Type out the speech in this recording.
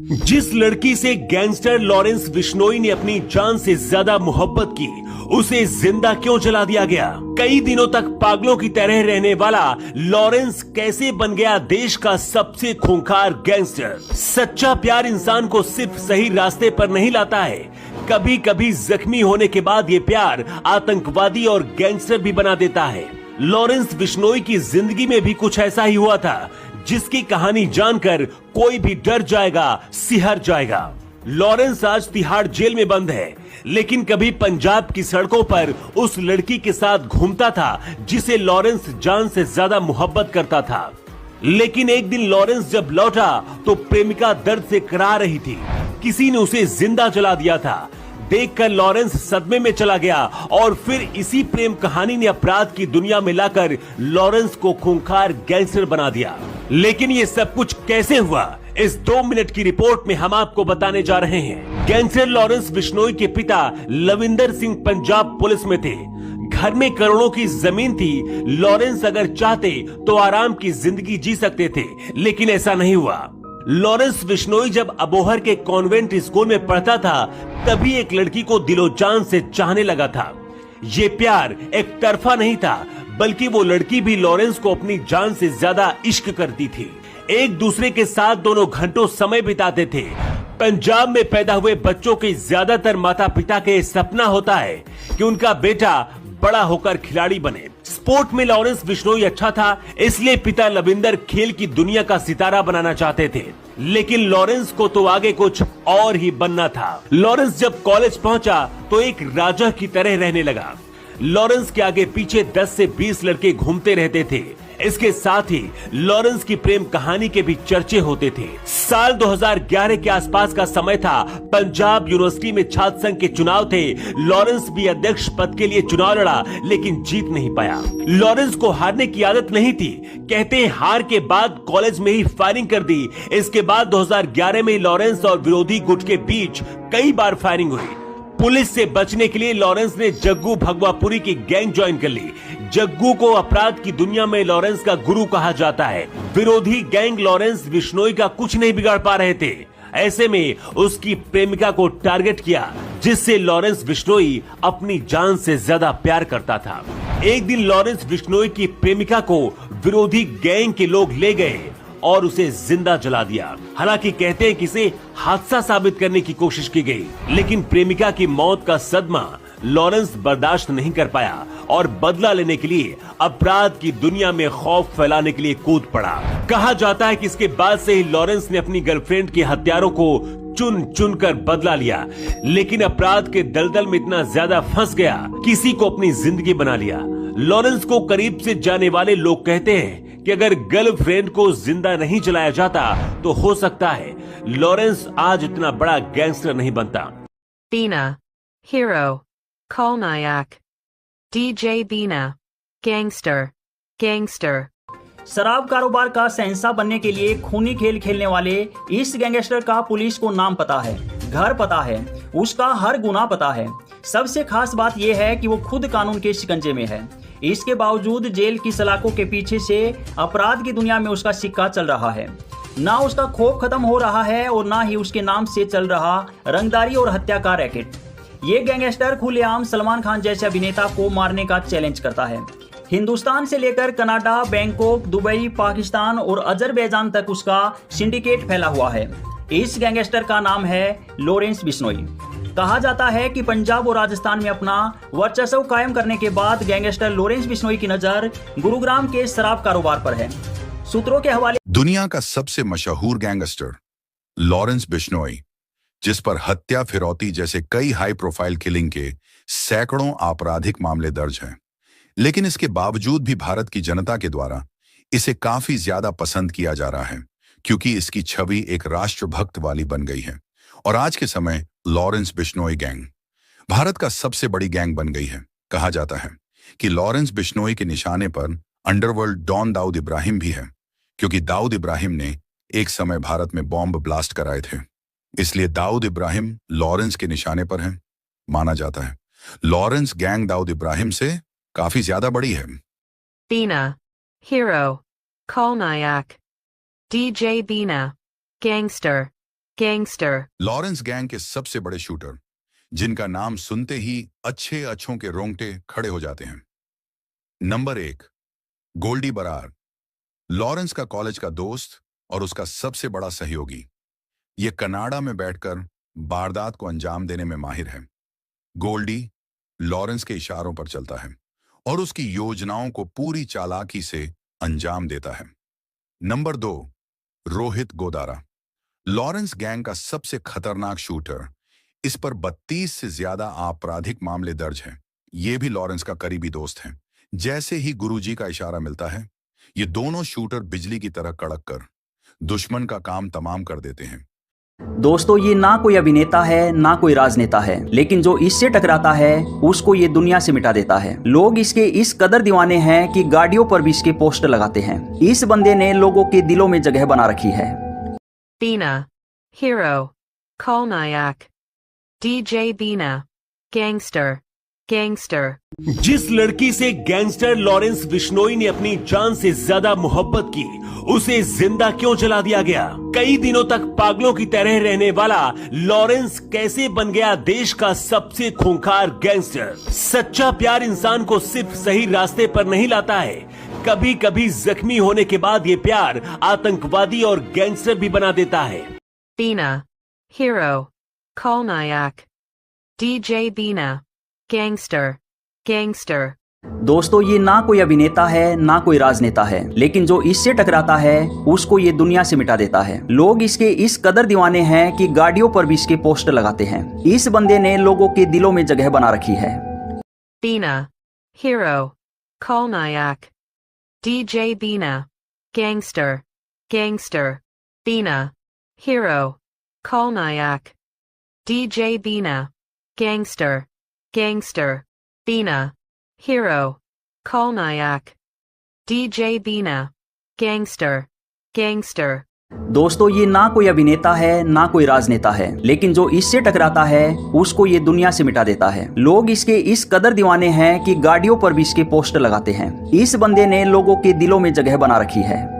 जिस लड़की से गैंगस्टर लॉरेंस बिश्नोई ने अपनी जान से ज्यादा मोहब्बत की, उसे जिंदा क्यों जला दिया गया? कई दिनों तक पागलों की तरह रहने वाला लॉरेंस कैसे बन गया देश का सबसे खूंखार गैंगस्टर? सच्चा प्यार इंसान को सिर्फ सही रास्ते पर नहीं लाता है, कभी कभी जख्मी होने के बाद ये प्यार आतंकवादी और गैंगस्टर भी बना देता है। लॉरेंस बिश्नोई की जिंदगी में भी कुछ ऐसा ही हुआ था, जिसकी कहानी जानकर कोई भी डर जाएगा, सिहर जाएगा। लॉरेंस आज तिहाड़ जेल में बंद है, लेकिन कभी पंजाब की सड़कों पर उस लड़की के साथ घूमता था जिसे लॉरेंस जान से ज्यादा मोहब्बत करता था। लेकिन एक दिन लॉरेंस जब लौटा तो प्रेमिका दर्द से कराह रही थी। किसी ने उसे जिंदा जला दिया था। देखकर लॉरेंस सदमे में चला गया और फिर इसी प्रेम कहानी ने अपराध की दुनिया में लाकर लॉरेंस को खूंखार गैंगस्टर बना दिया। लेकिन ये सब कुछ कैसे हुआ, इस 2 मिनट की रिपोर्ट में हम आपको बताने जा रहे हैं। गैंगस्टर लॉरेंस बिश्नोई के पिता लविंदर सिंह पंजाब पुलिस में थे। घर में करोड़ों की जमीन थी। लॉरेंस अगर चाहते तो आराम की जिंदगी जी सकते थे, लेकिन ऐसा नहीं हुआ। लॉरेंस बिश्नोई जब अबोहर के कॉन्वेंट स्कूल में पढ़ता था, तभी एक लड़की को दिलो जान से चाहने लगा था। ये प्यार एक तरफा नहीं था, बल्कि वो लड़की भी लॉरेंस को अपनी जान से ज्यादा इश्क करती थी। एक दूसरे के साथ दोनों घंटों समय बिताते थे। पंजाब में पैदा हुए बच्चों के ज्यादातर माता पिता के सपना होता है कि उनका बेटा बड़ा होकर खिलाड़ी बने। स्पोर्ट में लॉरेंस बिश्नोई अच्छा था, इसलिए पिता लविंदर खेल की दुनिया का सितारा बनाना चाहते थे। लेकिन लॉरेंस को तो आगे कुछ और ही बनना था। लॉरेंस जब कॉलेज पहुंचा तो एक राजा की तरह रहने लगा। लॉरेंस के आगे पीछे 10 से 20 लड़के घूमते रहते थे। इसके साथ ही लॉरेंस की प्रेम कहानी के भी चर्चे होते थे। साल 2011 के आसपास का समय था। पंजाब यूनिवर्सिटी में छात्र संघ के चुनाव थे। लॉरेंस भी अध्यक्ष पद के लिए चुनाव लड़ा, लेकिन जीत नहीं पाया। लॉरेंस को हारने की आदत नहीं थी। कहते हैं हार के बाद कॉलेज में ही फायरिंग कर दी। इसके बाद 2011 में लॉरेंस और विरोधी गुट के बीच कई बार फायरिंग हुई। पुलिस से बचने के लिए लॉरेंस ने जग्गू भगवापुरी की गैंग ज्वाइन कर ली। जग्गू को अपराध की दुनिया में लॉरेंस का गुरु कहा जाता है। विरोधी गैंग लॉरेंस बिश्नोई का कुछ नहीं बिगाड़ पा रहे थे। ऐसे में उसकी प्रेमिका को टारगेट किया, जिससे लॉरेंस बिश्नोई अपनी जान से ज्यादा प्यार करता था। एक दिन लॉरेंस बिश्नोई की प्रेमिका को विरोधी गैंग के लोग ले गए और उसे जिंदा जला दिया। हालांकि कहते हैं कि इसे हादसा साबित करने की कोशिश की गई, लेकिन प्रेमिका की मौत का सदमा लॉरेंस बर्दाश्त नहीं कर पाया और बदला लेने के लिए अपराध की दुनिया में खौफ फैलाने के लिए कूद पड़ा। कहा जाता है कि इसके बाद से ही लॉरेंस ने अपनी गर्लफ्रेंड के हत्यारों को चुन चुन कर बदला लिया, लेकिन अपराध के दलदल में इतना ज्यादा फंस गया, किसी को अपनी जिंदगी बना लिया। लॉरेंस को करीब से जाने वाले लोग कहते हैं कि अगर गर्लफ्रेंड को जिंदा नहीं जलाया जाता तो हो सकता है लॉरेंस आज इतना बड़ा गैंगस्टर नहीं बनता। Bina, hero, Kolnayak, DJ Bina, gangster, gangster. शराब कारोबार का शहंशाह बनने के लिए खूनी खेल खेलने वाले इस गैंगस्टर का पुलिस को नाम पता है, घर पता है, उसका हर गुनाह पता है। सबसे खास बात यह है कि वो खुद कानून के शिकंजे में है। इसके बावजूद जेल की सलाखों के पीछे से अपराध की दुनिया में उसका सिक्का चल रहा है। ना उसका खौफ खत्म हो रहा है और ना ही उसके नाम से चल रहा रंगदारी और हत्या का रैकेट। ये गैंगस्टर खुलेआम सलमान खान जैसे अभिनेता को मारने का चैलेंज करता है। हिंदुस्तान से लेकर कनाडा, बैंकॉक, दुबई, पाकिस्तान और अजरबैजान तक उसका सिंडिकेट फैला हुआ है। इस गैंगस्टर का नाम है लॉरेंस बिश्नोई। कहा जाता है कि पंजाब और राजस्थान में अपना वर्चस्व कायम करने के बाद गैंगस्टर लॉरेंस बिश्नोई की नजर गुरुग्राम के शराब कारोबार पर है। सूत्रों के हवाले दुनिया का सबसे मशहूर गैंगस्टर लॉरेंस बिश्नोई, जिस पर हत्या, फिरौती जैसे कई हाई प्रोफाइल किलिंग के सैकड़ों आपराधिक मामले दर्ज हैं, लेकिन इसके बावजूद भी भारत की जनता के द्वारा इसे काफी ज्यादा पसंद किया जा रहा है, क्योंकि इसकी छवि एक राष्ट्रभक्त वाली बन गई है। और आज के समय लॉरेंस बिश्नोई गैंग भारत का सबसे बड़ी गैंग बन गई है। कहा जाता है कि लॉरेंस बिश्नोई के निशाने पर अंडरवर्ल्ड डॉन दाऊद इब्राहिम भी है, क्योंकि दाऊद इब्राहिम ने एक समय भारत में बॉम्ब ब्लास्ट कराए थे। इसलिए दाऊद इब्राहिम लॉरेंस के निशाने पर है। माना जाता है लॉरेंस गैंग दाऊद इब्राहिम से काफी ज्यादा बड़ी है। Bina, hero, Kolnayak, DJ Bina, gangster, gangster, Lawrence gang के सबसे बड़े शूटर, जिनका नाम सुनते ही अच्छे अच्छों के रोंगटे खड़े हो जाते हैं। नंबर 1, गोल्डी बरार। लॉरेंस का कॉलेज का दोस्त और उसका सबसे बड़ा सहयोगी। यह कनाडा में बैठकर वारदात को अंजाम देने में माहिर है। गोल्डी लॉरेंस के इशारों पर चलता है और उसकी योजनाओं को पूरी चालाकी से अंजाम देता है। Number 2, Rohit Godara. Lawrence gang का सबसे खतरनाक शूटर। इस पर 32 से ज्यादा आपराधिक मामले दर्ज हैं। यह भी लॉरेंस का करीबी दोस्त है। जैसे ही गुरुजी का इशारा मिलता है, ये दोनों शूटर बिजली की तरह कड़क कर दुश्मन का काम तमाम कर देते हैं। दोस्तों, ये ना कोई अभिनेता है ना कोई राजनेता है, लेकिन जो इससे टकराता है उसको ये दुनिया से मिटा देता है। लोग इसके इस कदर दीवाने हैं कि गाड़ियों पर भी इसके पोस्टर लगाते हैं। इस बंदे ने लोगों के दिलों में जगह बना रखी है। Bina, Hero, Kolnayak, DJ Bina, Gangster, Gangster. जिस लड़की से गैंगस्टर लॉरेंस बिश्नोई ने अपनी जान से ज्यादा मोहब्बत की, उसे जिंदा क्यों जला दिया गया? कई दिनों तक पागलों की तरह रहने वाला लॉरेंस कैसे बन गया देश का सबसे खूंखार गैंगस्टर? सच्चा प्यार इंसान को सिर्फ सही रास्ते पर नहीं लाता है, कभी कभी जख्मी होने के बाद ये प्यार आतंकवादी और गैंगस्टर भी बना देता है। Bina, Hero, Kolnayak, DJ Bina, Gangster, Gangster. दोस्तों, ये ना कोई अभिनेता है ना कोई राजनेता है, लेकिन जो इससे टकराता है उसको ये दुनिया से मिटा देता है। लोग इसके इस कदर दीवाने हैं कि गाड़ियों पर भी इसके पोस्टर लगाते हैं। इस बंदे ने लोगों के दिलों में जगह बना रखी है। Bina, Hero, Kolnayak, DJ Bina, Gangster, Gangster. Bina, Hero, Kolnayak, DJ Bina, Gangster, Gangster. Bina, Hero, Kolnayak, DJ Bina, Gangster, Gangster. दोस्तों, ये ना कोई अभिनेता है ना कोई राजनेता है, लेकिन जो इससे टकराता है उसको ये दुनिया से मिटा देता है। लोग इसके इस कदर दीवाने हैं कि गाड़ियों पर भी इसके पोस्टर लगाते हैं। इस बंदे ने लोगों के दिलों में जगह बना रखी है।